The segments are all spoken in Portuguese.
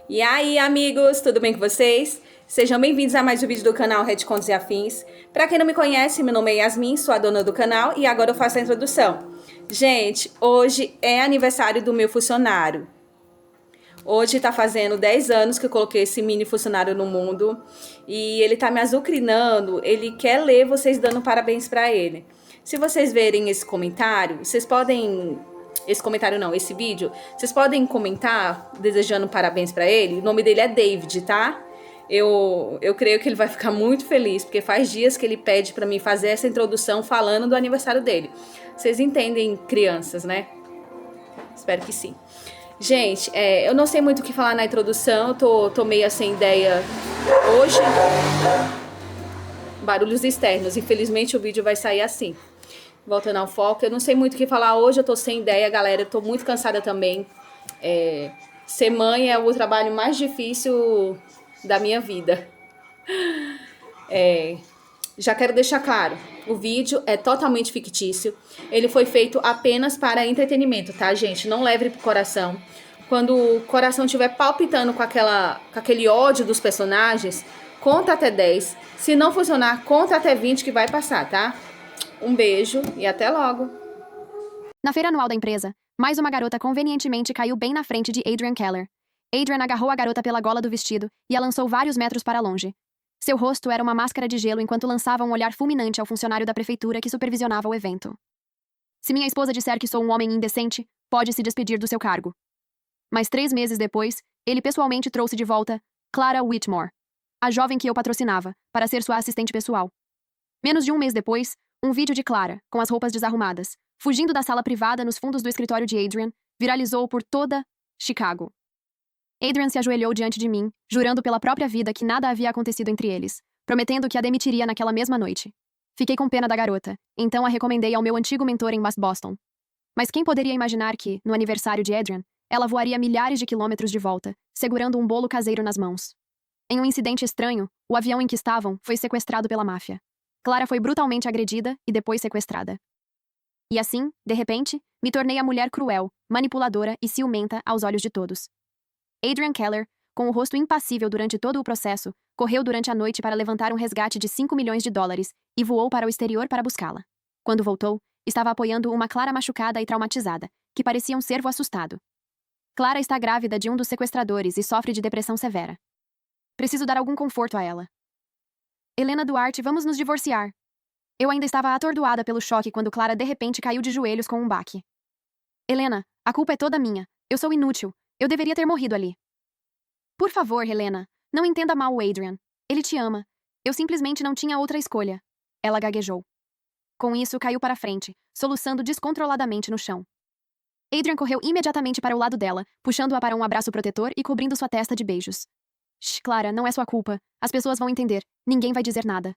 E aí, amigos, tudo bem com vocês? Sejam bem-vindos a mais um vídeo do canal Red Contos e Afins. Para quem não me conhece, meu nome é Yasmin, sou a dona do canal e agora eu faço a introdução. Gente, hoje é aniversário do meu funcionário. Hoje tá fazendo 10 anos que eu coloquei esse mini funcionário no mundo e ele tá me azucrinando, ele quer ler vocês dando parabéns para ele. Se vocês verem esse comentário, vocês podem esse vídeo, vocês podem comentar desejando parabéns para ele. O nome dele é David, tá? Eu creio que ele vai ficar muito feliz, porque faz dias que ele pede para mim fazer essa introdução falando do aniversário dele. Vocês entendem, crianças, né? Espero que sim. Gente, eu não sei muito o que falar na introdução, tô meio sem ideia hoje. Barulhos externos, infelizmente o vídeo vai sair assim. Voltando ao foco, eu não sei muito o que falar hoje, eu tô sem ideia, galera, eu tô muito cansada também. Ser mãe é o trabalho mais difícil da minha vida. Já quero deixar claro, o vídeo é totalmente fictício. Ele foi feito apenas para entretenimento, tá, gente? Não leve pro coração. Quando o coração estiver palpitando com aquele ódio dos personagens, conta até 10. Se não funcionar, conta até 20 que vai passar, tá? Um beijo e até logo. Na feira anual da empresa, mais uma garota convenientemente caiu bem na frente de Adrian Keller. Adrian agarrou a garota pela gola do vestido e a lançou vários metros para longe. Seu rosto era uma máscara de gelo enquanto lançava um olhar fulminante ao funcionário da prefeitura que supervisionava o evento. Se minha esposa disser que sou um homem indecente, pode se despedir do seu cargo. Mas 3 meses depois, ele pessoalmente trouxe de volta Clara Whitmore, a jovem que eu patrocinava, para ser sua assistente pessoal. Menos de um mês depois, um vídeo de Clara, com as roupas desarrumadas, fugindo da sala privada nos fundos do escritório de Adrian, viralizou por toda Chicago. Adrian se ajoelhou diante de mim, jurando pela própria vida que nada havia acontecido entre eles, prometendo que a demitiria naquela mesma noite. Fiquei com pena da garota, então a recomendei ao meu antigo mentor em Boston. Mas quem poderia imaginar que, no aniversário de Adrian, ela voaria milhares de quilômetros de volta, segurando um bolo caseiro nas mãos. Em um incidente estranho, o avião em que estavam foi sequestrado pela máfia. Clara foi brutalmente agredida e depois sequestrada. E assim, de repente, me tornei a mulher cruel, manipuladora e ciumenta aos olhos de todos. Adrian Keller, com o rosto impassível durante todo o processo, correu durante a noite para levantar um resgate de 5 milhões de dólares e voou para o exterior para buscá-la. Quando voltou, estava apoiando uma Clara machucada e traumatizada, que parecia um cervo assustado. Clara está grávida de um dos sequestradores e sofre de depressão severa. Preciso dar algum conforto a ela. Helena Duarte, vamos nos divorciar. Eu ainda estava atordoada pelo choque quando Clara de repente caiu de joelhos com um baque. Helena, a culpa é toda minha. Eu sou inútil. Eu deveria ter morrido ali. Por favor, Helena, não entenda mal o Adrian. Ele te ama. Eu simplesmente não tinha outra escolha. Ela gaguejou. Com isso, caiu para frente, soluçando descontroladamente no chão. Adrian correu imediatamente para o lado dela, puxando-a para um abraço protetor e cobrindo sua testa de beijos. Shh, Clara, não é sua culpa. As pessoas vão entender. Ninguém vai dizer nada.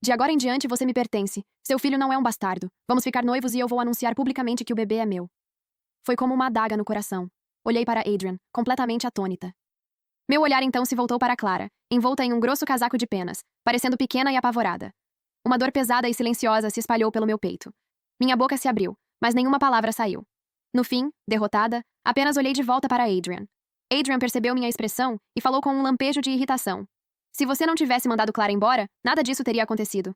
De agora em diante, você me pertence. Seu filho não é um bastardo. Vamos ficar noivos e eu vou anunciar publicamente que o bebê é meu. Foi como uma adaga no coração. Olhei para Adrian, completamente atônita. Meu olhar então se voltou para Clara, envolta em um grosso casaco de penas, parecendo pequena e apavorada. Uma dor pesada e silenciosa se espalhou pelo meu peito. Minha boca se abriu, mas nenhuma palavra saiu. No fim, derrotada, apenas olhei de volta para Adrian. Adrian percebeu minha expressão e falou com um lampejo de irritação. Se você não tivesse mandado Clara embora, nada disso teria acontecido.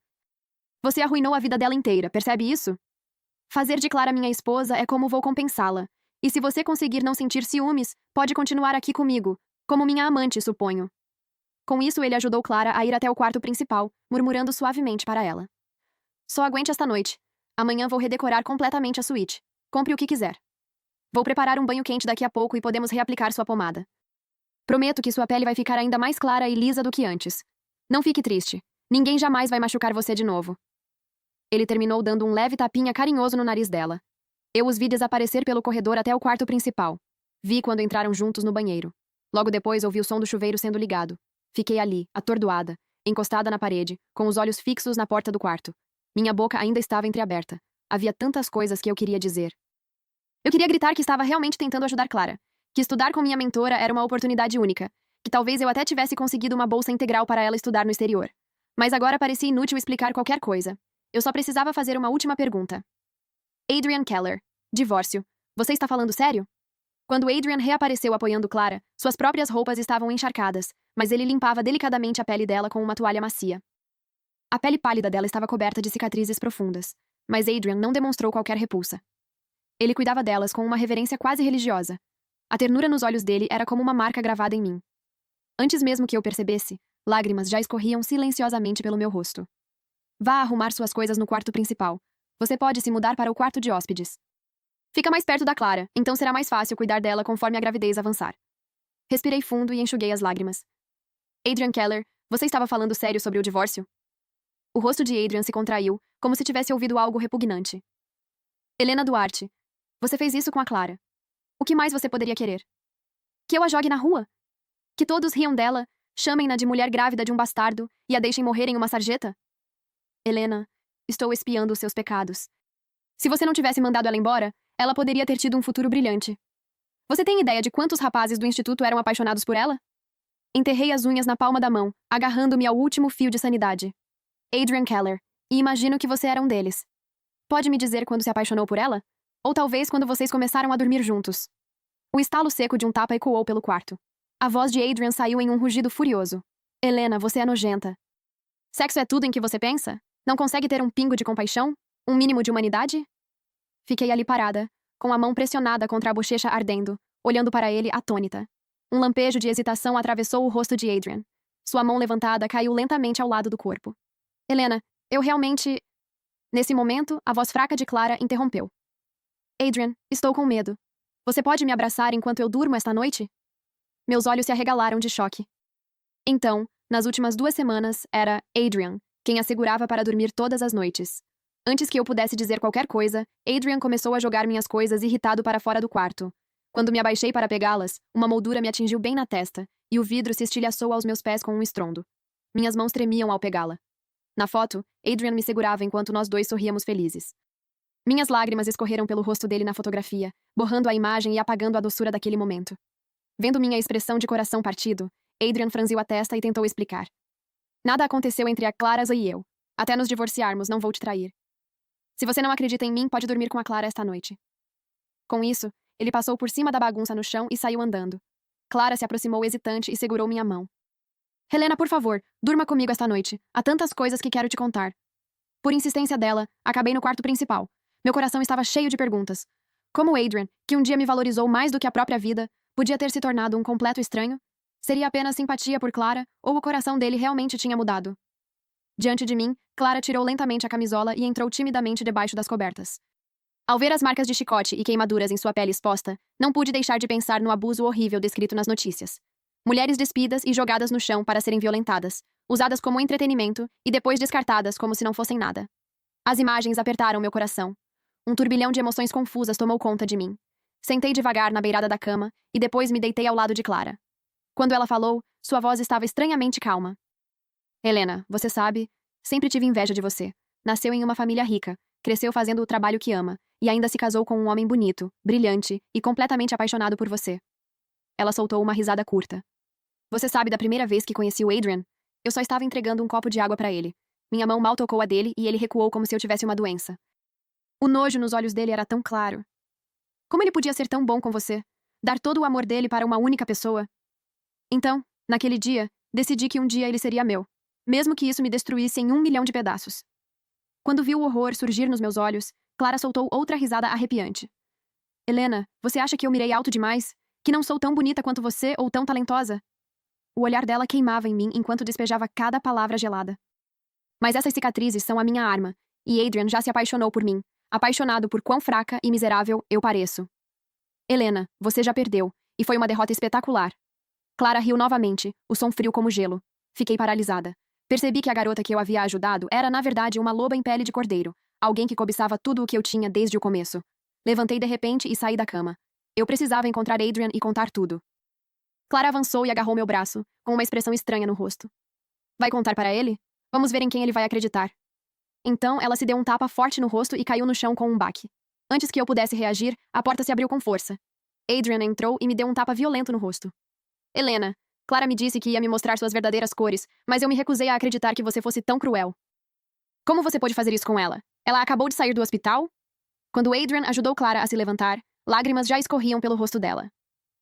Você arruinou a vida dela inteira, percebe isso? Fazer de Clara minha esposa é como vou compensá-la. E se você conseguir não sentir ciúmes, pode continuar aqui comigo, como minha amante, suponho. Com isso, ele ajudou Clara a ir até o quarto principal, murmurando suavemente para ela. Só aguente esta noite. Amanhã vou redecorar completamente a suíte. Compre o que quiser. Vou preparar um banho quente daqui a pouco e podemos reaplicar sua pomada. Prometo que sua pele vai ficar ainda mais clara e lisa do que antes. Não fique triste. Ninguém jamais vai machucar você de novo. Ele terminou dando um leve tapinha carinhoso no nariz dela. Eu os vi desaparecer pelo corredor até o quarto principal. Vi quando entraram juntos no banheiro. Logo depois ouvi o som do chuveiro sendo ligado. Fiquei ali, atordoada, encostada na parede, com os olhos fixos na porta do quarto. Minha boca ainda estava entreaberta. Havia tantas coisas que eu queria dizer. Eu queria gritar que estava realmente tentando ajudar Clara. Que estudar com minha mentora era uma oportunidade única. Que talvez eu até tivesse conseguido uma bolsa integral para ela estudar no exterior. Mas agora parecia inútil explicar qualquer coisa. Eu só precisava fazer uma última pergunta. Adrian Keller. Divórcio. Você está falando sério? Quando Adrian reapareceu apoiando Clara, suas próprias roupas estavam encharcadas, mas ele limpava delicadamente a pele dela com uma toalha macia. A pele pálida dela estava coberta de cicatrizes profundas, mas Adrian não demonstrou qualquer repulsa. Ele cuidava delas com uma reverência quase religiosa. A ternura nos olhos dele era como uma marca gravada em mim. Antes mesmo que eu percebesse, lágrimas já escorriam silenciosamente pelo meu rosto. Vá arrumar suas coisas no quarto principal. Você pode se mudar para o quarto de hóspedes. Fica mais perto da Clara, então será mais fácil cuidar dela conforme a gravidez avançar. Respirei fundo e enxuguei as lágrimas. Adrian Keller, você estava falando sério sobre o divórcio? O rosto de Adrian se contraiu, como se tivesse ouvido algo repugnante. Helena Duarte, você fez isso com a Clara. O que mais você poderia querer? Que eu a jogue na rua? Que todos riam dela, chamem-na de mulher grávida de um bastardo e a deixem morrer em uma sarjeta? Helena, estou espiando os seus pecados. Se você não tivesse mandado ela embora, ela poderia ter tido um futuro brilhante. Você tem ideia de quantos rapazes do instituto eram apaixonados por ela? Enterrei as unhas na palma da mão, agarrando-me ao último fio de sanidade. Adrian Keller, e imagino que você era um deles. Pode me dizer quando se apaixonou por ela? Ou talvez quando vocês começaram a dormir juntos. O estalo seco de um tapa ecoou pelo quarto. A voz de Adrian saiu em um rugido furioso. Helena, você é nojenta. Sexo é tudo em que você pensa? Não consegue ter um pingo de compaixão? Um mínimo de humanidade? Fiquei ali parada, com a mão pressionada contra a bochecha ardendo, olhando para ele atônita. Um lampejo de hesitação atravessou o rosto de Adrian. Sua mão levantada caiu lentamente ao lado do corpo. Helena, eu realmente... Nesse momento, a voz fraca de Clara interrompeu. Adrian, estou com medo. Você pode me abraçar enquanto eu durmo esta noite? Meus olhos se arregalaram de choque. Então, nas últimas 2 semanas, era Adrian quem a segurava para dormir todas as noites. Antes que eu pudesse dizer qualquer coisa, Adrian começou a jogar minhas coisas irritado para fora do quarto. Quando me abaixei para pegá-las, uma moldura me atingiu bem na testa, e o vidro se estilhaçou aos meus pés com um estrondo. Minhas mãos tremiam ao pegá-la. Na foto, Adrian me segurava enquanto nós dois sorríamos felizes. Minhas lágrimas escorreram pelo rosto dele na fotografia, borrando a imagem e apagando a doçura daquele momento. Vendo minha expressão de coração partido, Adrian franziu a testa e tentou explicar. Nada aconteceu entre a Clara e eu. Até nos divorciarmos, não vou te trair. Se você não acredita em mim, pode dormir com a Clara esta noite. Com isso, ele passou por cima da bagunça no chão e saiu andando. Clara se aproximou hesitante e segurou minha mão. Helena, por favor, durma comigo esta noite. Há tantas coisas que quero te contar. Por insistência dela, acabei no quarto principal. Meu coração estava cheio de perguntas. Como Adrian, que um dia me valorizou mais do que a própria vida, podia ter se tornado um completo estranho? Seria apenas simpatia por Clara, ou o coração dele realmente tinha mudado? Diante de mim, Clara tirou lentamente a camisola e entrou timidamente debaixo das cobertas. Ao ver as marcas de chicote e queimaduras em sua pele exposta, não pude deixar de pensar no abuso horrível descrito nas notícias. Mulheres despidas e jogadas no chão para serem violentadas, usadas como entretenimento e depois descartadas como se não fossem nada. As imagens apertaram meu coração. Um turbilhão de emoções confusas tomou conta de mim. Sentei devagar na beirada da cama e depois me deitei ao lado de Clara. Quando ela falou, sua voz estava estranhamente calma. Helena, você sabe, sempre tive inveja de você. Nasceu em uma família rica, cresceu fazendo o trabalho que ama, e ainda se casou com um homem bonito, brilhante e completamente apaixonado por você. Ela soltou uma risada curta. Você sabe da primeira vez que conheci o Adrian? Eu só estava entregando um copo de água para ele. Minha mão mal tocou a dele e ele recuou como se eu tivesse uma doença. O nojo nos olhos dele era tão claro. Como ele podia ser tão bom com você? Dar todo o amor dele para uma única pessoa? Então, naquele dia, decidi que um dia ele seria meu, mesmo que isso me destruísse em 1 milhão de pedaços. Quando vi o horror surgir nos meus olhos, Clara soltou outra risada arrepiante. Helena, você acha que eu mirei alto demais? Que não sou tão bonita quanto você ou tão talentosa? O olhar dela queimava em mim enquanto despejava cada palavra gelada. Mas essas cicatrizes são a minha arma, e Adrian já se apaixonou por mim, apaixonado por quão fraca e miserável eu pareço. Helena, você já perdeu, e foi uma derrota espetacular. Clara riu novamente, o som frio como gelo. Fiquei paralisada. Percebi que a garota que eu havia ajudado era, na verdade, uma loba em pele de cordeiro, alguém que cobiçava tudo o que eu tinha desde o começo. Levantei de repente e saí da cama. Eu precisava encontrar Adrian e contar tudo. Clara avançou e agarrou meu braço, com uma expressão estranha no rosto. Vai contar para ele? Vamos ver em quem ele vai acreditar. Então, ela se deu um tapa forte no rosto e caiu no chão com um baque. Antes que eu pudesse reagir, a porta se abriu com força. Adrian entrou e me deu um tapa violento no rosto. Helena, Clara me disse que ia me mostrar suas verdadeiras cores, mas eu me recusei a acreditar que você fosse tão cruel. Como você pôde fazer isso com ela? Ela acabou de sair do hospital? Quando Adrian ajudou Clara a se levantar, lágrimas já escorriam pelo rosto dela.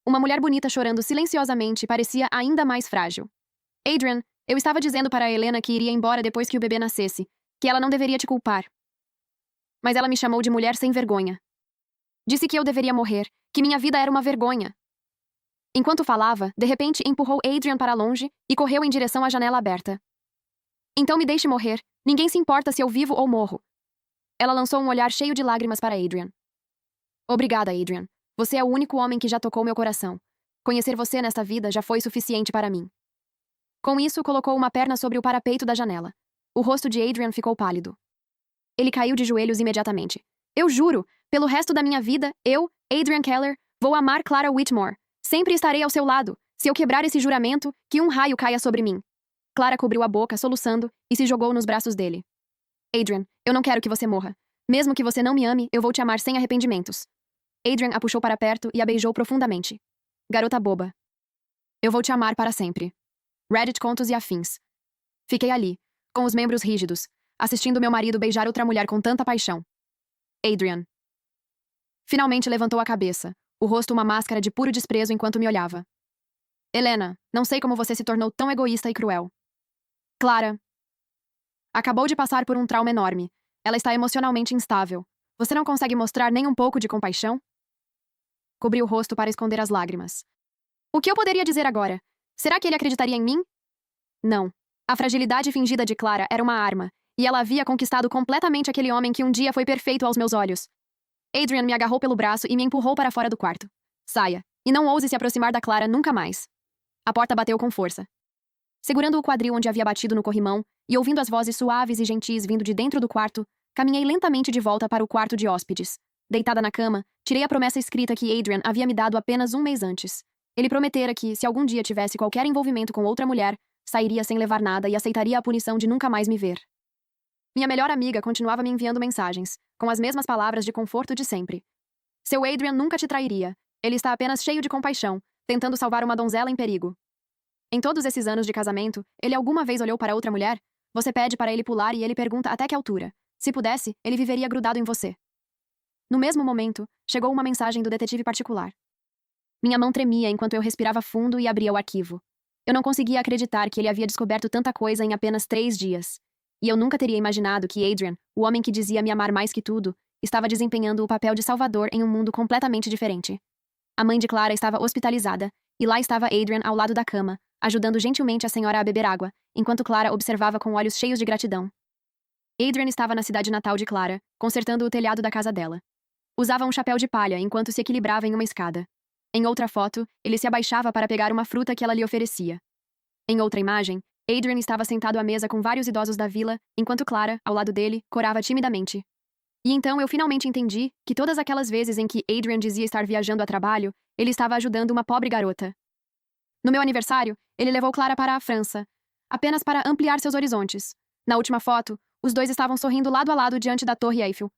Uma mulher bonita chorando silenciosamente parecia ainda mais frágil. Adrian, eu estava dizendo para a Helena que iria embora depois que o bebê nascesse, que ela não deveria te culpar. Mas ela me chamou de mulher sem vergonha. Disse que eu deveria morrer, que minha vida era uma vergonha. Enquanto falava, de repente empurrou Adrian para longe e correu em direção à janela aberta. Então me deixe morrer, ninguém se importa se eu vivo ou morro. Ela lançou um olhar cheio de lágrimas para Adrian. Obrigada, Adrian. Você é o único homem que já tocou meu coração. Conhecer você nesta vida já foi suficiente para mim. Com isso, colocou uma perna sobre o parapeito da janela. O rosto de Adrian ficou pálido. Ele caiu de joelhos imediatamente. Eu juro, pelo resto da minha vida, eu, Adrian Keller, vou amar Clara Whitmore. Sempre estarei ao seu lado. Se eu quebrar esse juramento, que um raio caia sobre mim. Clara cobriu a boca, soluçando, e se jogou nos braços dele. Adrian, eu não quero que você morra. Mesmo que você não me ame, eu vou te amar sem arrependimentos. Adrian a puxou para perto e a beijou profundamente. Garota boba. Eu vou te amar para sempre. Reddit Contos e Afins. Fiquei ali, com os membros rígidos, assistindo meu marido beijar outra mulher com tanta paixão. Adrian. Finalmente levantou a cabeça, o rosto uma máscara de puro desprezo enquanto me olhava. Helena, não sei como você se tornou tão egoísta e cruel. Clara. Acabou de passar por um trauma enorme. Ela está emocionalmente instável. Você não consegue mostrar nem um pouco de compaixão? Cobri o rosto para esconder as lágrimas. O que eu poderia dizer agora? Será que ele acreditaria em mim? Não. A fragilidade fingida de Clara era uma arma, e ela havia conquistado completamente aquele homem que um dia foi perfeito aos meus olhos. Adrian me agarrou pelo braço e me empurrou para fora do quarto. Saia, e não ouse se aproximar da Clara nunca mais. A porta bateu com força. Segurando o quadril onde havia batido no corrimão, e ouvindo as vozes suaves e gentis vindo de dentro do quarto, caminhei lentamente de volta para o quarto de hóspedes. Deitada na cama, tirei a promessa escrita que Adrian havia me dado apenas um mês antes. Ele prometera que, se algum dia tivesse qualquer envolvimento com outra mulher, sairia sem levar nada e aceitaria a punição de nunca mais me ver. Minha melhor amiga continuava me enviando mensagens, com as mesmas palavras de conforto de sempre. Seu Adrian nunca te trairia. Ele está apenas cheio de compaixão, tentando salvar uma donzela em perigo. Em todos esses anos de casamento, ele alguma vez olhou para outra mulher? Você pede para ele pular e ele pergunta até que altura. Se pudesse, ele viveria grudado em você. No mesmo momento, chegou uma mensagem do detetive particular. Minha mão tremia enquanto eu respirava fundo e abria o arquivo. Eu não conseguia acreditar que ele havia descoberto tanta coisa em apenas 3 dias. E eu nunca teria imaginado que Adrian, o homem que dizia me amar mais que tudo, estava desempenhando o papel de salvador em um mundo completamente diferente. A mãe de Clara estava hospitalizada, e lá estava Adrian ao lado da cama, ajudando gentilmente a senhora a beber água, enquanto Clara observava com olhos cheios de gratidão. Adrian estava na cidade natal de Clara, consertando o telhado da casa dela. Usava um chapéu de palha enquanto se equilibrava em uma escada. Em outra foto, ele se abaixava para pegar uma fruta que ela lhe oferecia. Em outra imagem, Adrian estava sentado à mesa com vários idosos da vila, enquanto Clara, ao lado dele, corava timidamente. E então eu finalmente entendi que todas aquelas vezes em que Adrian dizia estar viajando a trabalho, ele estava ajudando uma pobre garota. No meu aniversário, ele levou Clara para a França, apenas para ampliar seus horizontes. Na última foto, os dois estavam sorrindo lado a lado diante da Torre Eiffel.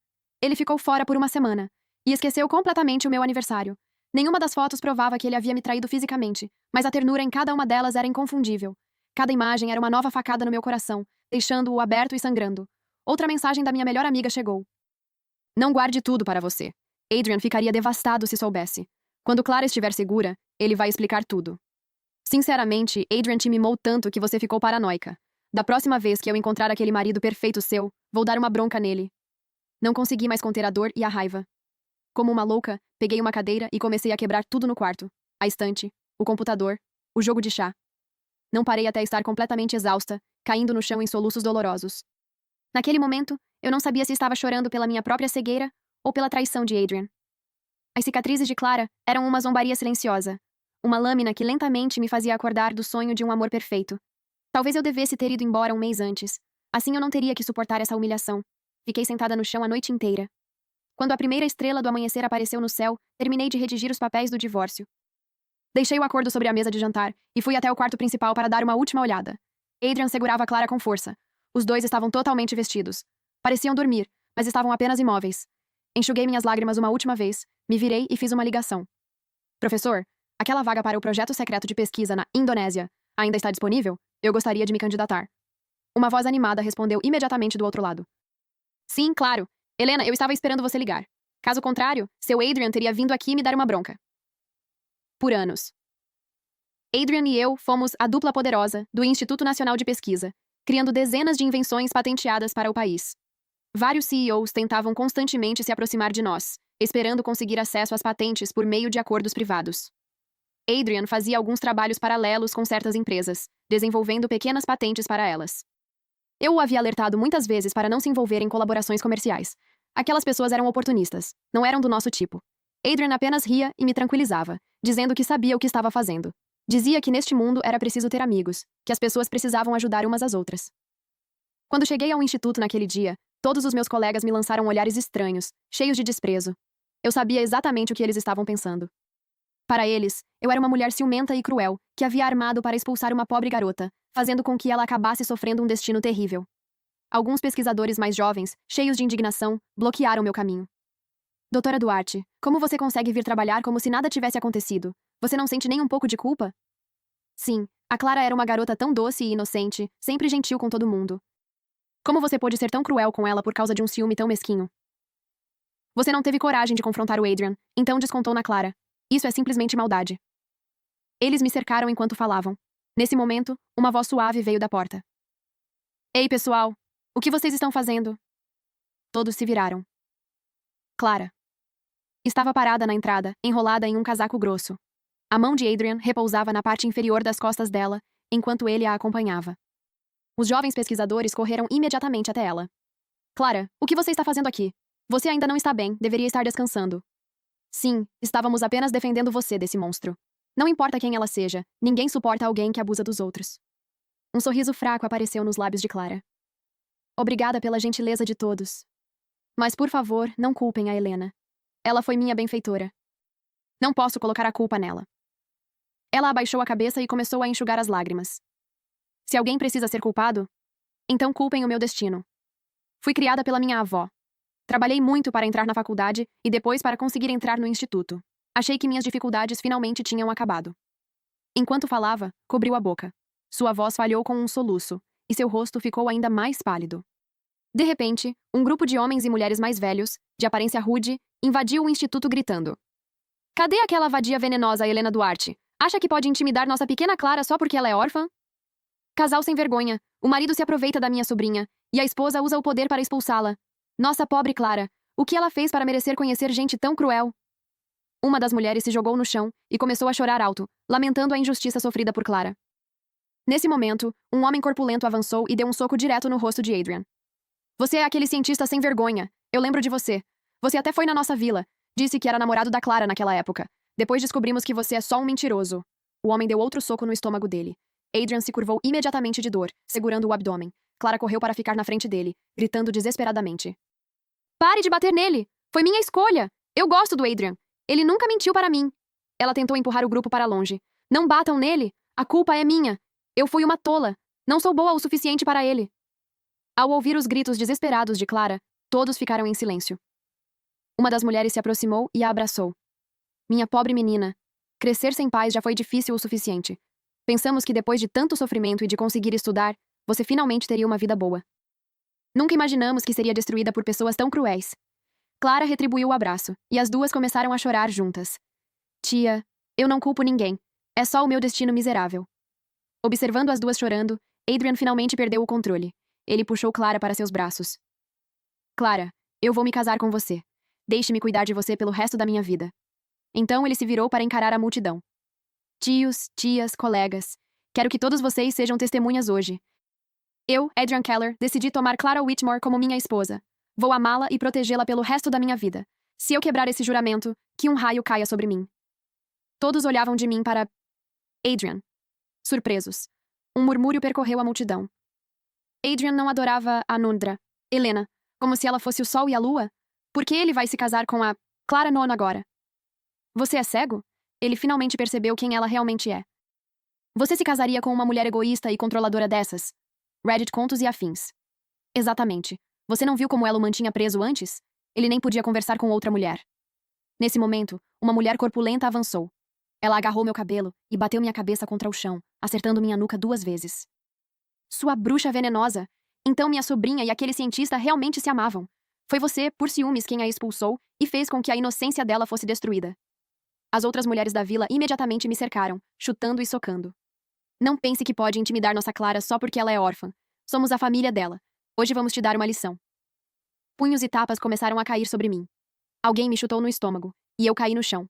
Ele ficou fora por uma semana, e esqueceu completamente o meu aniversário. Nenhuma das fotos provava que ele havia me traído fisicamente, mas a ternura em cada uma delas era inconfundível. Cada imagem era uma nova facada no meu coração, deixando-o aberto e sangrando. Outra mensagem da minha melhor amiga chegou. Não guarde tudo para você. Adrian ficaria devastado se soubesse. Quando Clara estiver segura, ele vai explicar tudo. Sinceramente, Adrian te mimou tanto que você ficou paranoica. Da próxima vez que eu encontrar aquele marido perfeito seu, vou dar uma bronca nele. Não consegui mais conter a dor e a raiva. Como uma louca, peguei uma cadeira e comecei a quebrar tudo no quarto. A estante, o computador, o jogo de chá. Não parei até estar completamente exausta, caindo no chão em soluços dolorosos. Naquele momento, eu não sabia se estava chorando pela minha própria cegueira ou pela traição de Adrian. As cicatrizes de Clara eram uma zombaria silenciosa, uma lâmina que lentamente me fazia acordar do sonho de um amor perfeito. Talvez eu devesse ter ido embora um mês antes. Assim eu não teria que suportar essa humilhação. Fiquei sentada no chão a noite inteira. Quando a primeira estrela do amanhecer apareceu no céu, terminei de redigir os papéis do divórcio. Deixei o acordo sobre a mesa de jantar e fui até o quarto principal para dar uma última olhada. Adrian segurava Clara com força. Os dois estavam totalmente vestidos. Pareciam dormir, mas estavam apenas imóveis. Enxuguei minhas lágrimas uma última vez, me virei e fiz uma ligação. Professor, aquela vaga para o projeto secreto de pesquisa na Indonésia ainda está disponível? Eu gostaria de me candidatar. Uma voz animada respondeu imediatamente do outro lado. Sim, claro. Helena, eu estava esperando você ligar. Caso contrário, seu Adrian teria vindo aqui me dar uma bronca. por anos. Adrian e eu fomos a dupla poderosa do Instituto Nacional de Pesquisa, criando dezenas de invenções patenteadas para o país. Vários CEOs tentavam constantemente se aproximar de nós, esperando conseguir acesso às patentes por meio de acordos privados. Adrian fazia alguns trabalhos paralelos com certas empresas, desenvolvendo pequenas patentes para elas. Eu o havia alertado muitas vezes para não se envolver em colaborações comerciais. Aquelas pessoas eram oportunistas, não eram do nosso tipo. Adrian apenas ria e me tranquilizava, dizendo que sabia o que estava fazendo. Dizia que neste mundo era preciso ter amigos, que as pessoas precisavam ajudar umas às outras. Quando cheguei ao instituto naquele dia, todos os meus colegas me lançaram olhares estranhos, cheios de desprezo. Eu sabia exatamente o que eles estavam pensando. Para eles, eu era uma mulher ciumenta e cruel, que havia armado para expulsar uma pobre garota, fazendo com que ela acabasse sofrendo um destino terrível. Alguns pesquisadores mais jovens, cheios de indignação, bloquearam meu caminho. Doutora Duarte, como você consegue vir trabalhar como se nada tivesse acontecido? Você não sente nem um pouco de culpa? Sim, a Clara era uma garota tão doce e inocente, sempre gentil com todo mundo. Como você pôde ser tão cruel com ela por causa de um ciúme tão mesquinho? Você não teve coragem de confrontar o Adrian, então descontou na Clara. Isso é simplesmente maldade. Eles me cercaram enquanto falavam. Nesse momento, uma voz suave veio da porta. Ei, pessoal! O que vocês estão fazendo? Todos se viraram. Clara estava parada na entrada, enrolada em um casaco grosso. A mão de Adrian repousava na parte inferior das costas dela, enquanto ele a acompanhava. Os jovens pesquisadores correram imediatamente até ela. Clara, o que você está fazendo aqui? Você ainda não está bem, deveria estar descansando. Sim, estávamos apenas defendendo você desse monstro. Não importa quem ela seja, ninguém suporta alguém que abusa dos outros. Um sorriso fraco apareceu nos lábios de Clara. Obrigada pela gentileza de todos. Mas, por favor, não culpem a Helena. Ela foi minha benfeitora. Não posso colocar a culpa nela. Ela abaixou a cabeça e começou a enxugar as lágrimas. Se alguém precisa ser culpado, então culpem o meu destino. Fui criada pela minha avó. Trabalhei muito para entrar na faculdade e depois para conseguir entrar no instituto. Achei que minhas dificuldades finalmente tinham acabado. Enquanto falava, cobriu a boca. Sua voz falhou com um soluço, e seu rosto ficou ainda mais pálido. De repente, um grupo de homens e mulheres mais velhos, de aparência rude, invadiu o instituto gritando. Cadê aquela vadia venenosa, Helena Duarte? Acha que pode intimidar nossa pequena Clara só porque ela é órfã? Casal sem vergonha. O marido se aproveita da minha sobrinha, e a esposa usa o poder para expulsá-la. Nossa pobre Clara, o que ela fez para merecer conhecer gente tão cruel? Uma das mulheres se jogou no chão e começou a chorar alto, lamentando a injustiça sofrida por Clara. Nesse momento, um homem corpulento avançou e deu um soco direto no rosto de Adrian. Você é aquele cientista sem vergonha. Eu lembro de você. Você até foi na nossa vila. Disse que era namorado da Clara naquela época. Depois descobrimos que você é só um mentiroso. O homem deu outro soco no estômago dele. Adrian se curvou imediatamente de dor, segurando o abdômen. Clara correu para ficar na frente dele, gritando desesperadamente. Pare de bater nele! Foi minha escolha! Eu gosto do Adrian. Ele nunca mentiu para mim. Ela tentou empurrar o grupo para longe. Não batam nele! A culpa é minha! Eu fui uma tola! Não sou boa o suficiente para ele! Ao ouvir os gritos desesperados de Clara, todos ficaram em silêncio. Uma das mulheres se aproximou e a abraçou. Minha pobre menina. Crescer sem pais já foi difícil o suficiente. Pensamos que depois de tanto sofrimento e de conseguir estudar, você finalmente teria uma vida boa. Nunca imaginamos que seria destruída por pessoas tão cruéis. Clara retribuiu o abraço, e as duas começaram a chorar juntas. Tia, eu não culpo ninguém. É só o meu destino miserável. Observando as duas chorando, Adrian finalmente perdeu o controle. Ele puxou Clara para seus braços. Clara, eu vou me casar com você. Deixe-me cuidar de você pelo resto da minha vida. Então ele se virou para encarar a multidão. Tios, tias, colegas. Quero que todos vocês sejam testemunhas hoje. Eu, Adrian Keller, decidi tomar Clara Whitmore como minha esposa. Vou amá-la e protegê-la pelo resto da minha vida. Se eu quebrar esse juramento, que um raio caia sobre mim. Todos olhavam de mim para Adrian. Surpresos. Um murmúrio percorreu a multidão. Adrian não adorava a Nundra, Helena, como se ela fosse o sol e a lua? Por que ele vai se casar com a Clara Nona agora? Você é cego? Ele finalmente percebeu quem ela realmente é. Você se casaria com uma mulher egoísta e controladora dessas? Reddit Contos e Afins. Exatamente. Você não viu como ela o mantinha preso antes? Ele nem podia conversar com outra mulher. Nesse momento, uma mulher corpulenta avançou. Ela agarrou meu cabelo e bateu minha cabeça contra o chão, acertando minha nuca 2 vezes. Sua bruxa venenosa! Então minha sobrinha e aquele cientista realmente se amavam. Foi você, por ciúmes, quem a expulsou e fez com que a inocência dela fosse destruída. As outras mulheres da vila imediatamente me cercaram, chutando e socando. Não pense que pode intimidar nossa Clara só porque ela é órfã. Somos a família dela. Hoje vamos te dar uma lição. Punhos e tapas começaram a cair sobre mim. Alguém me chutou no estômago, e eu caí no chão.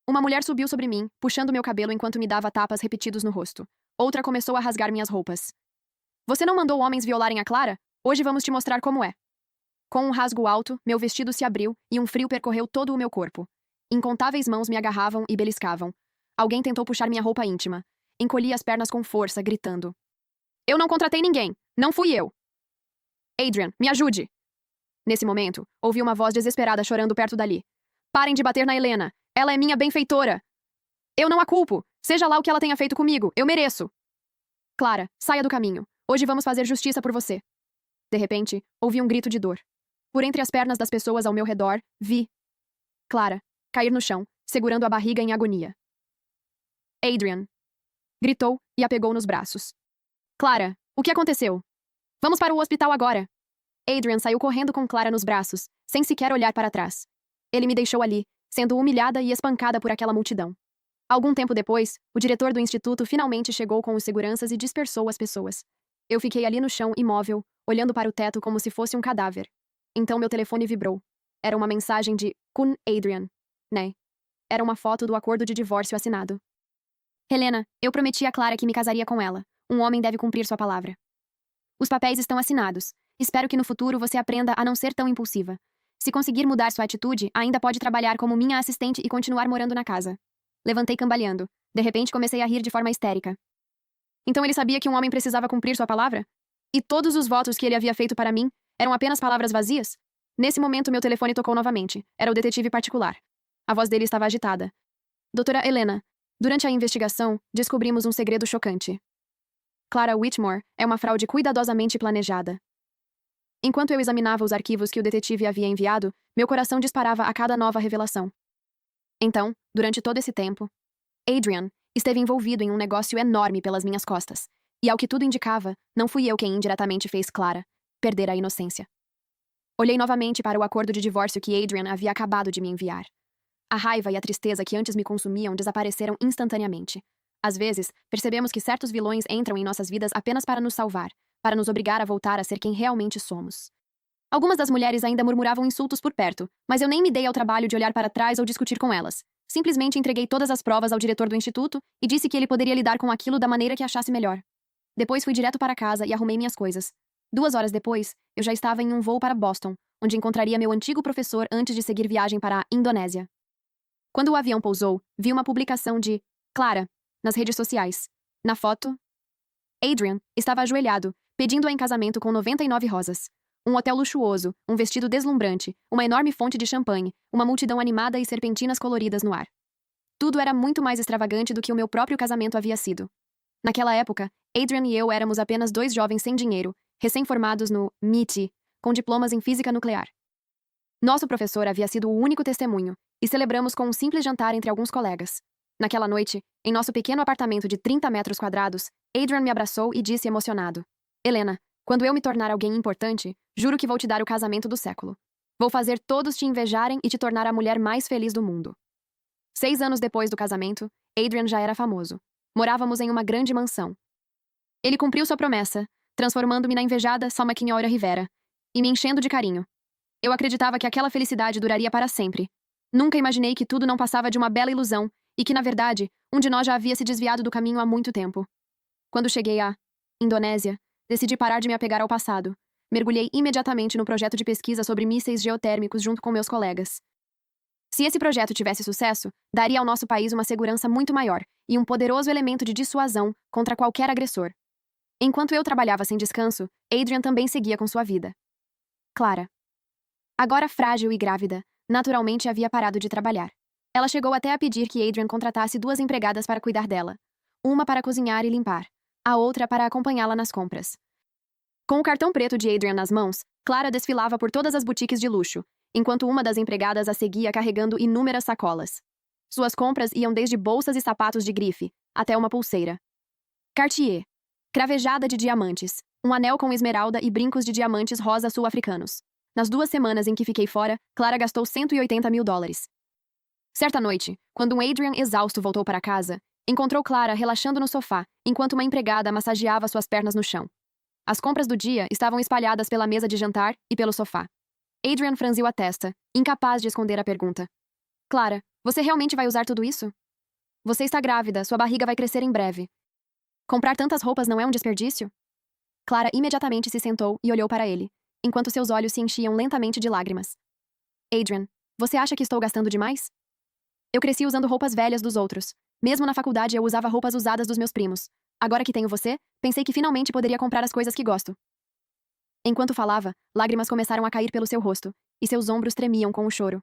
Uma mulher subiu sobre mim, puxando meu cabelo enquanto me dava tapas repetidos no rosto. Outra começou a rasgar minhas roupas. Você não mandou homens violarem a Clara? Hoje vamos te mostrar como é. Com um rasgo alto, meu vestido se abriu e um frio percorreu todo o meu corpo. Incontáveis mãos me agarravam e beliscavam. Alguém tentou puxar minha roupa íntima. Encolhi as pernas com força, gritando. Eu não contratei ninguém! Não fui eu! Adrian, me ajude! Nesse momento, ouvi uma voz desesperada chorando perto dali. Parem de bater na Helena! Ela é minha benfeitora! Eu não a culpo! Seja lá o que ela tenha feito comigo, eu mereço! Clara, saia do caminho. Hoje vamos fazer justiça por você. De repente, ouvi um grito de dor. Por entre as pernas das pessoas ao meu redor, vi Clara cair no chão, segurando a barriga em agonia. Adrian! Gritou e a pegou nos braços. Clara, o que aconteceu? Vamos para o hospital agora! Adrian saiu correndo com Clara nos braços, sem sequer olhar para trás. Ele me deixou ali, sendo humilhada e espancada por aquela multidão. Algum tempo depois, o diretor do instituto finalmente chegou com os seguranças e dispersou as pessoas. Eu fiquei ali no chão, imóvel, olhando para o teto como se fosse um cadáver. Então meu telefone vibrou. Era uma mensagem de Kun Adrian. Né? Era uma foto do acordo de divórcio assinado. Helena, eu prometi a Clara que me casaria com ela. Um homem deve cumprir sua palavra. Os papéis estão assinados. Espero que no futuro você aprenda a não ser tão impulsiva. Se conseguir mudar sua atitude, ainda pode trabalhar como minha assistente e continuar morando na casa. Levantei cambaleando. De repente comecei a rir de forma histérica. Então ele sabia que um homem precisava cumprir sua palavra? E todos os votos que ele havia feito para mim eram apenas palavras vazias? Nesse momento meu telefone tocou novamente. Era o detetive particular. A voz dele estava agitada. Doutora Helena, durante a investigação, descobrimos um segredo chocante. Clara Whitmore é uma fraude cuidadosamente planejada. Enquanto eu examinava os arquivos que o detetive havia enviado, meu coração disparava a cada nova revelação. Então, durante todo esse tempo, Adrian esteve envolvido em um negócio enorme pelas minhas costas. E ao que tudo indicava, não fui eu quem indiretamente fez Clara perder a inocência. Olhei novamente para o acordo de divórcio que Adrian havia acabado de me enviar. A raiva e a tristeza que antes me consumiam desapareceram instantaneamente. Às vezes, percebemos que certos vilões entram em nossas vidas apenas para nos salvar, para nos obrigar a voltar a ser quem realmente somos. Algumas das mulheres ainda murmuravam insultos por perto, mas eu nem me dei ao trabalho de olhar para trás ou discutir com elas. Simplesmente entreguei todas as provas ao diretor do instituto e disse que ele poderia lidar com aquilo da maneira que achasse melhor. Depois fui direto para casa e arrumei minhas coisas. 2 horas depois, eu já estava em um voo para Boston, onde encontraria meu antigo professor antes de seguir viagem para a Indonésia. Quando o avião pousou, vi uma publicação de Clara nas redes sociais. Na foto, Adrian estava ajoelhado, pedindo-a em casamento com 99 rosas. Um hotel luxuoso, um vestido deslumbrante, uma enorme fonte de champanhe, uma multidão animada e serpentinas coloridas no ar. Tudo era muito mais extravagante do que o meu próprio casamento havia sido. Naquela época, Adrian e eu éramos apenas 2 jovens sem dinheiro, recém-formados no MIT, com diplomas em física nuclear. Nosso professor havia sido o único testemunho, e celebramos com um simples jantar entre alguns colegas. Naquela noite, em nosso pequeno apartamento de 30 metros quadrados, Adrian me abraçou e disse emocionado: Helena, quando eu me tornar alguém importante, juro que vou te dar o casamento do século. Vou fazer todos te invejarem e te tornar a mulher mais feliz do mundo. 6 anos depois do casamento, Adrian já era famoso. Morávamos em uma grande mansão. Ele cumpriu sua promessa, transformando-me na invejada Salma Quinhora Rivera, e me enchendo de carinho. Eu acreditava que aquela felicidade duraria para sempre. Nunca imaginei que tudo não passava de uma bela ilusão e que, na verdade, um de nós já havia se desviado do caminho há muito tempo. Quando cheguei à Indonésia, decidi parar de me apegar ao passado. Mergulhei imediatamente no projeto de pesquisa sobre mísseis geotérmicos junto com meus colegas. Se esse projeto tivesse sucesso, daria ao nosso país uma segurança muito maior e um poderoso elemento de dissuasão contra qualquer agressor. Enquanto eu trabalhava sem descanso, Adrian também seguia com sua vida. Clara, agora frágil e grávida, naturalmente havia parado de trabalhar. Ela chegou até a pedir que Adrian contratasse 2 empregadas para cuidar dela. Uma para cozinhar e limpar, a outra para acompanhá-la nas compras. Com o cartão preto de Adrian nas mãos, Clara desfilava por todas as boutiques de luxo, enquanto uma das empregadas a seguia carregando inúmeras sacolas. Suas compras iam desde bolsas e sapatos de grife, até uma pulseira Cartier, cravejada de diamantes, um anel com esmeralda e brincos de diamantes rosa sul-africanos. Nas 2 semanas em que fiquei fora, Clara gastou $180 mil. Certa noite, quando um Adrian exausto voltou para casa, encontrou Clara relaxando no sofá, enquanto uma empregada massageava suas pernas no chão. As compras do dia estavam espalhadas pela mesa de jantar e pelo sofá. Adrian franziu a testa, incapaz de esconder a pergunta. Clara, você realmente vai usar tudo isso? Você está grávida, sua barriga vai crescer em breve. Comprar tantas roupas não é um desperdício? Clara imediatamente se sentou e olhou para ele, enquanto seus olhos se enchiam lentamente de lágrimas. Adrian, você acha que estou gastando demais? Eu cresci usando roupas velhas dos outros. Mesmo na faculdade eu usava roupas usadas dos meus primos. Agora que tenho você, pensei que finalmente poderia comprar as coisas que gosto. Enquanto falava, lágrimas começaram a cair pelo seu rosto, e seus ombros tremiam com o choro.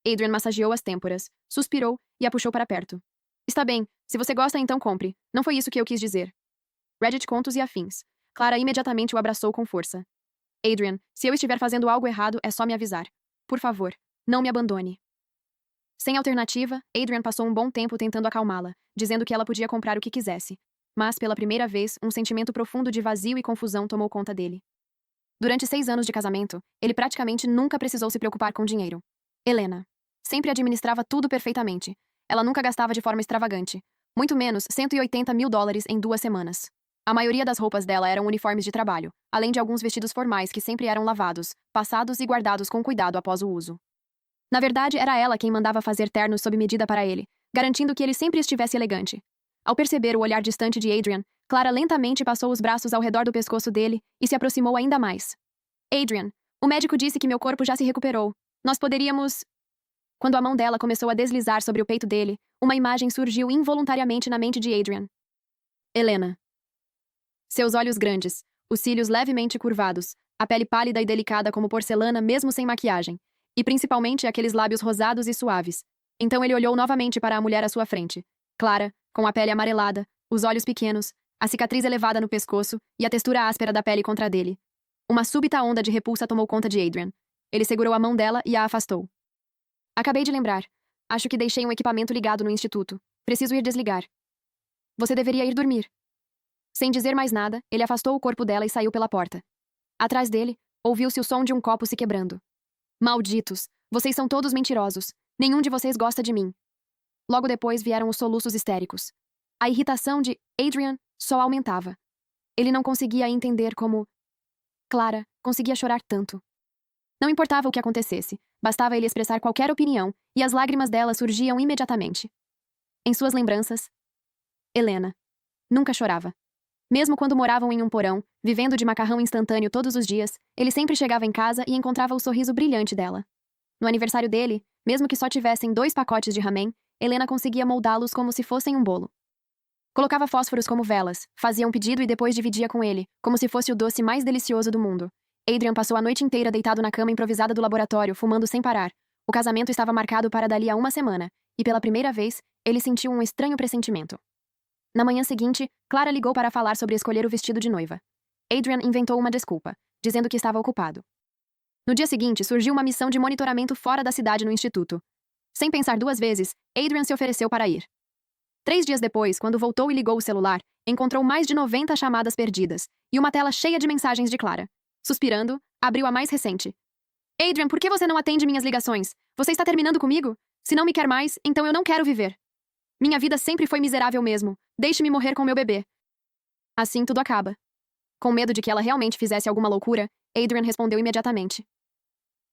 Adrian massageou as têmporas, suspirou e a puxou para perto. Está bem, se você gosta então compre. Não foi isso que eu quis dizer. Reddit Contos e Afins. Clara imediatamente o abraçou com força. Adrian, se eu estiver fazendo algo errado, é só me avisar. Por favor, não me abandone. Sem alternativa, Adrian passou um bom tempo tentando acalmá-la, dizendo que ela podia comprar o que quisesse. Mas, pela primeira vez, um sentimento profundo de vazio e confusão tomou conta dele. Durante 6 anos de casamento, ele praticamente nunca precisou se preocupar com dinheiro. Helena sempre administrava tudo perfeitamente. Ela nunca gastava de forma extravagante. Muito menos $180 mil em 2 semanas. A maioria das roupas dela eram uniformes de trabalho, além de alguns vestidos formais que sempre eram lavados, passados e guardados com cuidado após o uso. Na verdade, era ela quem mandava fazer ternos sob medida para ele, garantindo que ele sempre estivesse elegante. Ao perceber o olhar distante de Adrian, Clara lentamente passou os braços ao redor do pescoço dele e se aproximou ainda mais. Adrian, o médico disse que meu corpo já se recuperou. Nós poderíamos... Quando a mão dela começou a deslizar sobre o peito dele, uma imagem surgiu involuntariamente na mente de Adrian. Helena. Seus olhos grandes, os cílios levemente curvados, a pele pálida e delicada como porcelana mesmo sem maquiagem, e principalmente aqueles lábios rosados e suaves. Então ele olhou novamente para a mulher à sua frente. Clara, com a pele amarelada, os olhos pequenos, a cicatriz elevada no pescoço e a textura áspera da pele contra a dele. Uma súbita onda de repulsa tomou conta de Adrian. Ele segurou a mão dela e a afastou. Acabei de lembrar. Acho que deixei um equipamento ligado no instituto. Preciso ir desligar. Você deveria ir dormir. Sem dizer mais nada, ele afastou o corpo dela e saiu pela porta. Atrás dele, ouviu-se o som de um copo se quebrando. Malditos! Vocês são todos mentirosos. Nenhum de vocês gosta de mim. Logo depois vieram os soluços histéricos. A irritação de Adrian só aumentava. Ele não conseguia entender como... Clara conseguia chorar tanto. Não importava o que acontecesse, bastava ele expressar qualquer opinião, e as lágrimas dela surgiam imediatamente. Em suas lembranças, Helena nunca chorava. Mesmo quando moravam em um porão, vivendo de macarrão instantâneo todos os dias, ele sempre chegava em casa e encontrava o sorriso brilhante dela. No aniversário dele, mesmo que só tivessem 2 pacotes de ramen, Helena conseguia moldá-los como se fossem um bolo. Colocava fósforos como velas, fazia um pedido e depois dividia com ele, como se fosse o doce mais delicioso do mundo. Adrian passou a noite inteira deitado na cama improvisada do laboratório, fumando sem parar. O casamento estava marcado para dali a 1 semana, e pela primeira vez, ele sentiu um estranho pressentimento. Na manhã seguinte, Clara ligou para falar sobre escolher o vestido de noiva. Adrian inventou uma desculpa, dizendo que estava ocupado. No dia seguinte, surgiu uma missão de monitoramento fora da cidade no instituto. Sem pensar 2 vezes, Adrian se ofereceu para ir. 3 dias depois, quando voltou e ligou o celular, encontrou mais de 90 chamadas perdidas e uma tela cheia de mensagens de Clara. Suspirando, abriu a mais recente. Adrian, por que você não atende minhas ligações? Você está terminando comigo? Se não me quer mais, então eu não quero viver. Minha vida sempre foi miserável mesmo. Deixe-me morrer com meu bebê. Assim tudo acaba. Com medo de que ela realmente fizesse alguma loucura, Adrian respondeu imediatamente.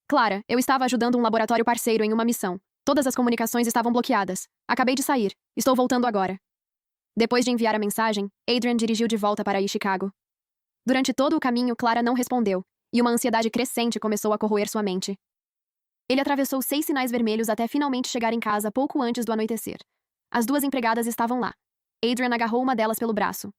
Clara, eu estava ajudando um laboratório parceiro em uma missão. Todas as comunicações estavam bloqueadas. Acabei de sair. Estou voltando agora. Depois de enviar a mensagem, Adrian dirigiu de volta para Chicago. Durante todo o caminho, Clara não respondeu, e uma ansiedade crescente começou a corroer sua mente. Ele atravessou 6 sinais vermelhos até finalmente chegar em casa pouco antes do anoitecer. As 2 empregadas estavam lá. Adrian agarrou uma delas pelo braço.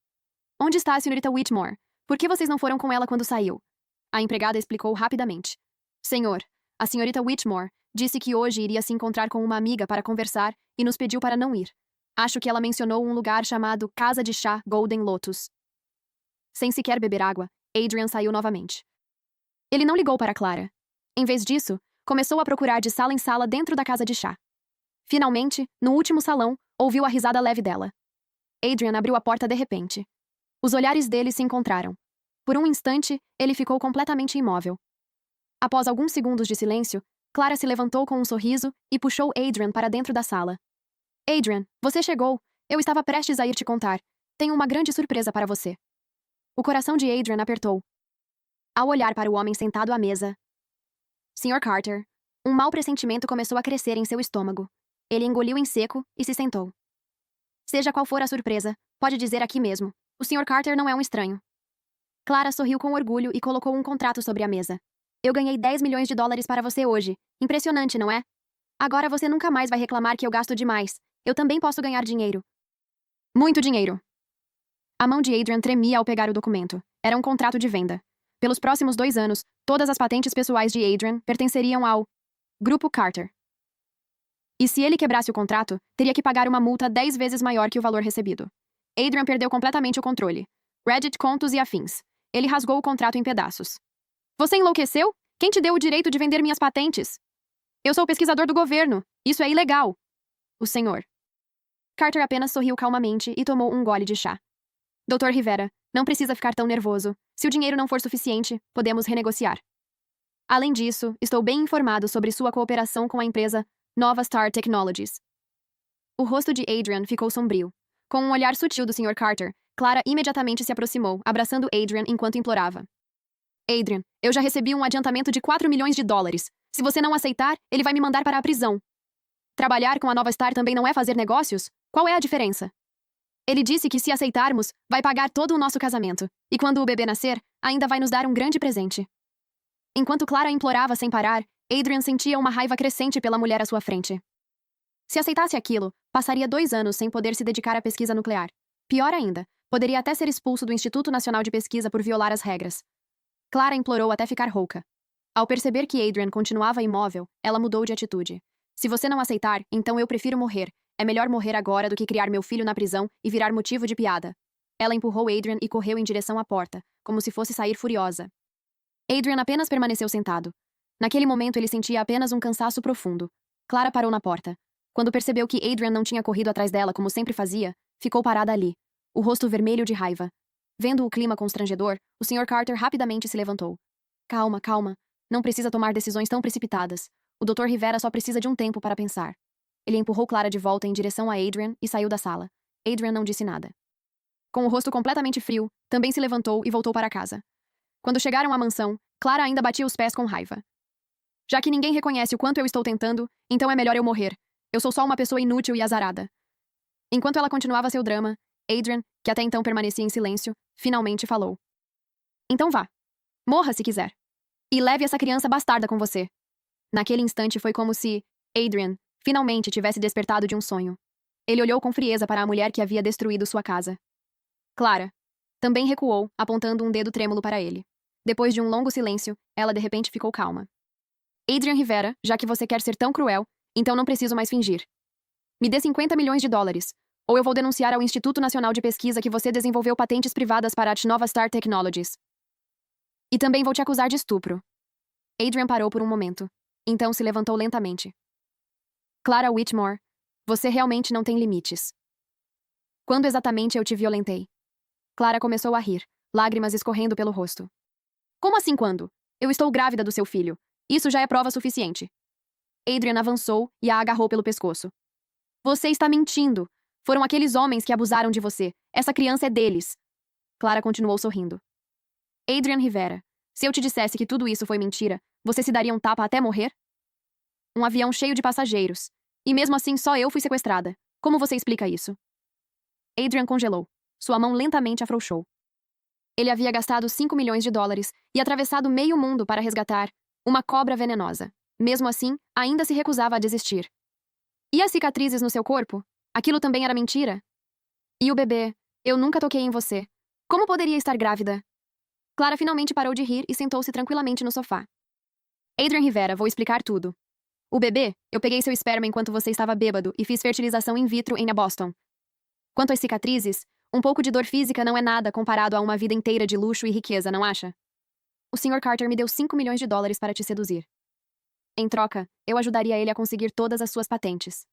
Onde está a senhorita Whitmore? Por que vocês não foram com ela quando saiu? A empregada explicou rapidamente. Senhor, a senhorita Whitmore disse que hoje iria se encontrar com uma amiga para conversar e nos pediu para não ir. Acho que ela mencionou um lugar chamado Casa de Chá Golden Lotus. Sem sequer beber água, Adrian saiu novamente. Ele não ligou para Clara. Em vez disso, começou a procurar de sala em sala dentro da casa de chá. Finalmente, no último salão, ouviu a risada leve dela. Adrian abriu a porta de repente. Os olhares dele se encontraram. Por um instante, ele ficou completamente imóvel. Após alguns segundos de silêncio, Clara se levantou com um sorriso e puxou Adrian para dentro da sala. Adrian, você chegou. Eu estava prestes a ir te contar. Tenho uma grande surpresa para você. O coração de Adrian apertou. Ao olhar para o homem sentado à mesa, Sr. Carter, um mau pressentimento começou a crescer em seu estômago. Ele engoliu em seco e se sentou. Seja qual for a surpresa, pode dizer aqui mesmo. O Sr. Carter não é um estranho. Clara sorriu com orgulho e colocou um contrato sobre a mesa. Eu ganhei 10 milhões de dólares para você hoje. Impressionante, não é? Agora você nunca mais vai reclamar que eu gasto demais. Eu também posso ganhar dinheiro. Muito dinheiro. A mão de Adrian tremia ao pegar o documento. Era um contrato de venda. Pelos próximos 2 anos, todas as patentes pessoais de Adrian pertenceriam ao Grupo Carter. E se ele quebrasse o contrato, teria que pagar uma multa 10 vezes maior que o valor recebido. Adrian perdeu completamente o controle. Reddit, contos e afins. Ele rasgou o contrato em pedaços. Você enlouqueceu? Quem te deu o direito de vender minhas patentes? Eu sou pesquisador do governo. Isso é ilegal. O senhor. Carter apenas sorriu calmamente e tomou um gole de chá. Dr. Rivera, não precisa ficar tão nervoso. Se o dinheiro não for suficiente, podemos renegociar. Além disso, estou bem informado sobre sua cooperação com a empresa Nova Star Technologies. O rosto de Adrian ficou sombrio. Com um olhar sutil do Sr. Carter, Clara imediatamente se aproximou, abraçando Adrian enquanto implorava. Adrian, eu já recebi um adiantamento de 4 milhões de dólares. Se você não aceitar, ele vai me mandar para a prisão. Trabalhar com a Nova Star também não é fazer negócios? Qual é a diferença? Ele disse que se aceitarmos, vai pagar todo o nosso casamento. E quando o bebê nascer, ainda vai nos dar um grande presente. Enquanto Clara implorava sem parar, Adrian sentia uma raiva crescente pela mulher à sua frente. Se aceitasse aquilo, passaria 2 anos sem poder se dedicar à pesquisa nuclear. Pior ainda, poderia até ser expulso do Instituto Nacional de Pesquisa por violar as regras. Clara implorou até ficar rouca. Ao perceber que Adrian continuava imóvel, ela mudou de atitude. Se você não aceitar, então eu prefiro morrer. É melhor morrer agora do que criar meu filho na prisão e virar motivo de piada. Ela empurrou Adrian e correu em direção à porta, como se fosse sair furiosa. Adrian apenas permaneceu sentado. Naquele momento ele sentia apenas um cansaço profundo. Clara parou na porta. Quando percebeu que Adrian não tinha corrido atrás dela como sempre fazia, ficou parada ali, o rosto vermelho de raiva. Vendo o clima constrangedor, o Sr. Carter rapidamente se levantou. Calma, calma. Não precisa tomar decisões tão precipitadas. O Dr. Rivera só precisa de um tempo para pensar. Ele empurrou Clara de volta em direção a Adrian e saiu da sala. Adrian não disse nada. Com o rosto completamente frio, também se levantou e voltou para casa. Quando chegaram à mansão, Clara ainda batia os pés com raiva. Já que ninguém reconhece o quanto eu estou tentando, então é melhor eu morrer. Eu sou só uma pessoa inútil e azarada. Enquanto ela continuava seu drama, Adrian, que até então permanecia em silêncio, finalmente falou. Então vá. Morra se quiser. E leve essa criança bastarda com você. Naquele instante foi como se Adrian finalmente tivesse despertado de um sonho. Ele olhou com frieza para a mulher que havia destruído sua casa. Clara também recuou, apontando um dedo trêmulo para ele. Depois de um longo silêncio, ela de repente ficou calma. Adrian Rivera, já que você quer ser tão cruel, então não preciso mais fingir. Me dê 50 milhões de dólares, ou eu vou denunciar ao Instituto Nacional de Pesquisa que você desenvolveu patentes privadas para a Nova Star Technologies. E também vou te acusar de estupro. Adrian parou por um momento. Então se levantou lentamente. Clara Whitmore, você realmente não tem limites. Quando exatamente eu te violentei? Clara começou a rir, lágrimas escorrendo pelo rosto. Como assim quando? Eu estou grávida do seu filho. Isso já é prova suficiente. Adrian avançou e a agarrou pelo pescoço. Você está mentindo. Foram aqueles homens que abusaram de você. Essa criança é deles. Clara continuou sorrindo. Adrian Rivera, se eu te dissesse que tudo isso foi mentira, você se daria um tapa até morrer? Um avião cheio de passageiros. E mesmo assim só eu fui sequestrada. Como você explica isso? Adrian congelou. Sua mão lentamente afrouxou. Ele havia gastado 5 milhões de dólares e atravessado meio mundo para resgatar uma cobra venenosa. Mesmo assim, ainda se recusava a desistir. E as cicatrizes no seu corpo? Aquilo também era mentira? E o bebê? Eu nunca toquei em você. Como poderia estar grávida? Clara finalmente parou de rir e sentou-se tranquilamente no sofá. Adrian Rivera, vou explicar tudo. O bebê, eu peguei seu esperma enquanto você estava bêbado e fiz fertilização in vitro em Boston. Quanto às cicatrizes, um pouco de dor física não é nada comparado a uma vida inteira de luxo e riqueza, não acha? O Sr. Carter me deu 5 milhões de dólares para te seduzir. Em troca, eu ajudaria ele a conseguir todas as suas patentes.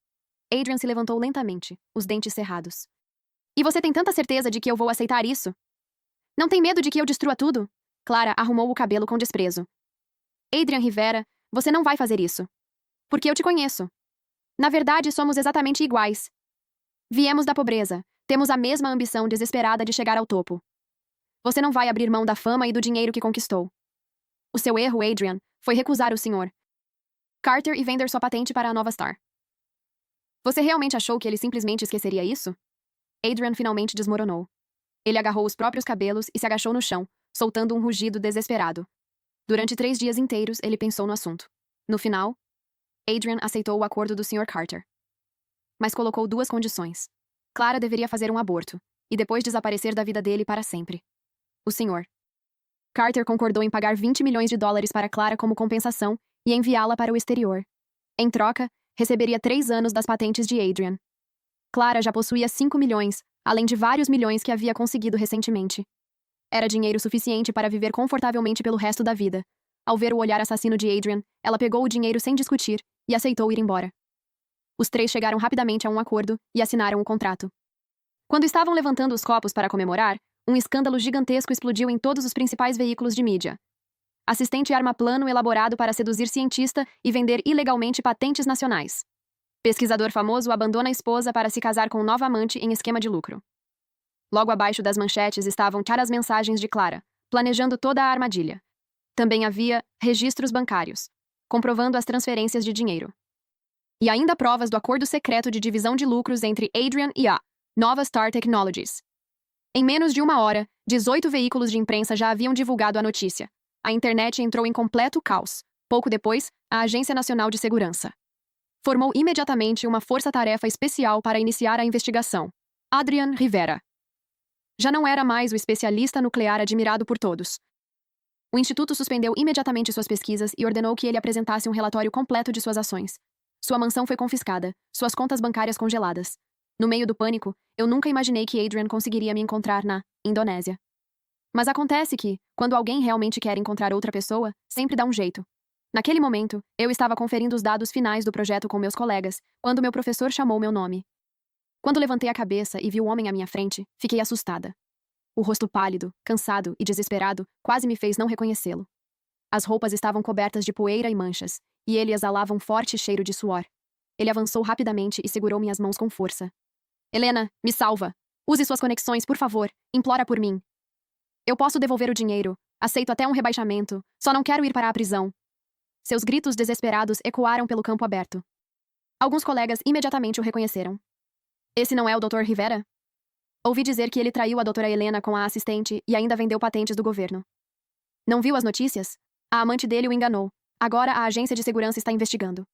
Adrian se levantou lentamente, os dentes cerrados. E você tem tanta certeza de que eu vou aceitar isso? Não tem medo de que eu destrua tudo? Clara arrumou o cabelo com desprezo. Adrian Rivera, você não vai fazer isso. Porque eu te conheço. Na verdade, somos exatamente iguais. Viemos da pobreza. Temos a mesma ambição desesperada de chegar ao topo. Você não vai abrir mão da fama e do dinheiro que conquistou. O seu erro, Adrian, foi recusar o Sr. Carter e vender sua patente para a Nova Star. Você realmente achou que ele simplesmente esqueceria isso? Adrian finalmente desmoronou. Ele agarrou os próprios cabelos e se agachou no chão, soltando um rugido desesperado. Durante 3 dias inteiros, ele pensou no assunto. No final, Adrian aceitou o acordo do Sr. Carter. Mas colocou 2 condições. Clara deveria fazer um aborto, e depois desaparecer da vida dele para sempre. O Sr. Carter concordou em pagar $20 milhões para Clara como compensação e enviá-la para o exterior. Em troca, receberia 3 anos das patentes de Adrian. Clara já possuía 5 milhões, além de vários milhões que havia conseguido recentemente. Era dinheiro suficiente para viver confortavelmente pelo resto da vida. Ao ver o olhar assassino de Adrian, ela pegou o dinheiro sem discutir e aceitou ir embora. Os 3 chegaram rapidamente a um acordo e assinaram o contrato. Quando estavam levantando os copos para comemorar, um escândalo gigantesco explodiu em todos os principais veículos de mídia. Assistente arma plano elaborado para seduzir cientista e vender ilegalmente patentes nacionais. Pesquisador famoso abandona a esposa para se casar com nova amante em esquema de lucro. Logo abaixo das manchetes estavam claras mensagens de Clara, planejando toda a armadilha. Também havia registros bancários, comprovando as transferências de dinheiro. E ainda provas do acordo secreto de divisão de lucros entre Adrian e a Nova Star Technologies. Em menos de 1 hora, 18 veículos de imprensa já haviam divulgado a notícia. A internet entrou em completo caos. Pouco depois, a Agência Nacional de Segurança formou imediatamente uma força-tarefa especial para iniciar a investigação. Adrian Rivera já não era mais o especialista nuclear admirado por todos. O Instituto suspendeu imediatamente suas pesquisas e ordenou que ele apresentasse um relatório completo de suas ações. Sua mansão foi confiscada, suas contas bancárias congeladas. No meio do pânico, eu nunca imaginei que Adrian conseguiria me encontrar na Indonésia. Mas acontece que, quando alguém realmente quer encontrar outra pessoa, sempre dá um jeito. Naquele momento, eu estava conferindo os dados finais do projeto com meus colegas, quando meu professor chamou meu nome. Quando levantei a cabeça e vi o homem à minha frente, fiquei assustada. O rosto pálido, cansado e desesperado quase me fez não reconhecê-lo. As roupas estavam cobertas de poeira e manchas, e ele exalava um forte cheiro de suor. Ele avançou rapidamente e segurou minhas mãos com força. Helena, me salva! Use suas conexões, por favor. Implora por mim. Eu posso devolver o dinheiro. Aceito até um rebaixamento. Só não quero ir para a prisão. Seus gritos desesperados ecoaram pelo campo aberto. Alguns colegas imediatamente o reconheceram. Esse não é o Dr. Rivera? Ouvi dizer que ele traiu a doutora Helena com a assistente e ainda vendeu patentes do governo. Não viu as notícias? A amante dele o enganou. Agora a agência de segurança está investigando.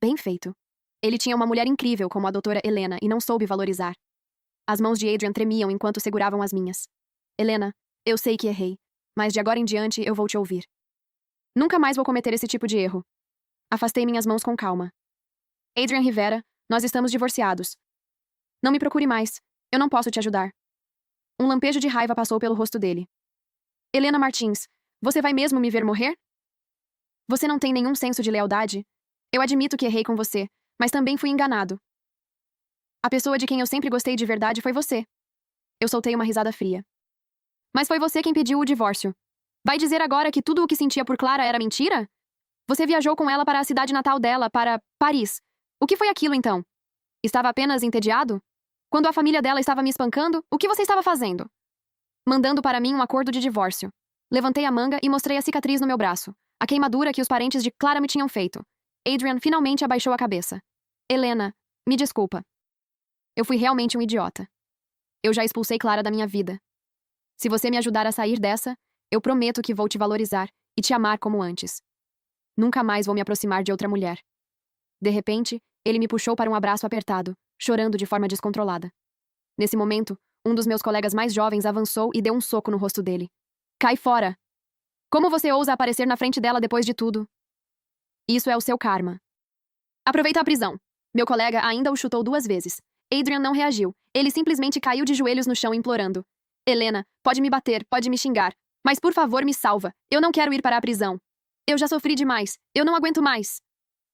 Bem feito. Ele tinha uma mulher incrível como a doutora Helena e não soube valorizar. As mãos de Adrian tremiam enquanto seguravam as minhas. Helena, eu sei que errei, mas de agora em diante eu vou te ouvir. Nunca mais vou cometer esse tipo de erro. Afastei minhas mãos com calma. Adrian Rivera, nós estamos divorciados. Não me procure mais. Eu não posso te ajudar. Um lampejo de raiva passou pelo rosto dele. Helena Martins, você vai mesmo me ver morrer? Você não tem nenhum senso de lealdade? Eu admito que errei com você, mas também fui enganado. A pessoa de quem eu sempre gostei de verdade foi você. Eu soltei uma risada fria. Mas foi você quem pediu o divórcio. Vai dizer agora que tudo o que sentia por Clara era mentira? Você viajou com ela para a cidade natal dela, para Paris. O que foi aquilo, então? Estava apenas entediado? Quando a família dela estava me espancando, o que você estava fazendo? Mandando para mim um acordo de divórcio. Levantei a manga e mostrei a cicatriz no meu braço, a queimadura que os parentes de Clara me tinham feito. Adrian finalmente abaixou a cabeça. Helena, me desculpa. Eu fui realmente um idiota. Eu já expulsei Clara da minha vida. Se você me ajudar a sair dessa, eu prometo que vou te valorizar e te amar como antes. Nunca mais vou me aproximar de outra mulher. De repente, ele me puxou para um abraço apertado, chorando de forma descontrolada. Nesse momento, um dos meus colegas mais jovens avançou e deu um soco no rosto dele. Cai fora! Como você ousa aparecer na frente dela depois de tudo? Isso é o seu karma. Aproveita a prisão. Meu colega ainda o chutou 2 vezes. Adrian não reagiu. Ele simplesmente caiu de joelhos no chão implorando. Helena, pode me bater, pode me xingar. Mas por favor me salva. Eu não quero ir para a prisão. Eu já sofri demais. Eu não aguento mais.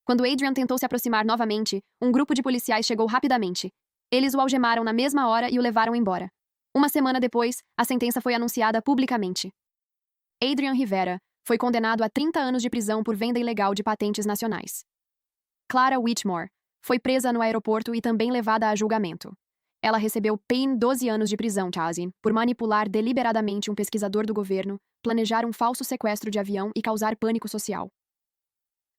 Quando Adrian tentou se aproximar novamente, um grupo de policiais chegou rapidamente. Eles o algemaram na mesma hora e o levaram embora. Uma semana depois, a sentença foi anunciada publicamente. Adrian Rivera foi condenado a 30 anos de prisão por venda ilegal de patentes nacionais. Clara Whitmore, foi presa no aeroporto e também levada a julgamento. Ela recebeu 12 anos de prisão, por manipular deliberadamente um pesquisador do governo, planejar um falso sequestro de avião e causar pânico social.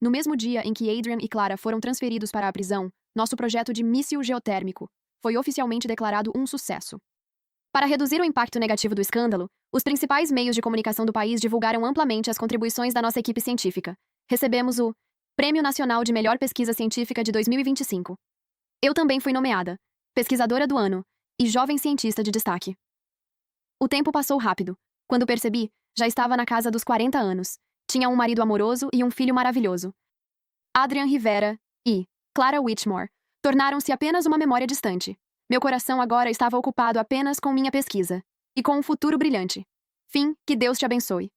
No mesmo dia em que Adrian e Clara foram transferidos para a prisão, nosso projeto de míssil geotérmico foi oficialmente declarado um sucesso. Para reduzir o impacto negativo do escândalo, os principais meios de comunicação do país divulgaram amplamente as contribuições da nossa equipe científica. Recebemos o Prêmio Nacional de Melhor Pesquisa Científica de 2025. Eu também fui nomeada Pesquisadora do Ano e Jovem Cientista de Destaque. O tempo passou rápido. Quando percebi, já estava na casa dos 40 anos. Tinha um marido amoroso e um filho maravilhoso. Adrian Rivera e Clara Whitmore tornaram-se apenas uma memória distante. Meu coração agora estava ocupado apenas com minha pesquisa e com um futuro brilhante. Fim, que Deus te abençoe.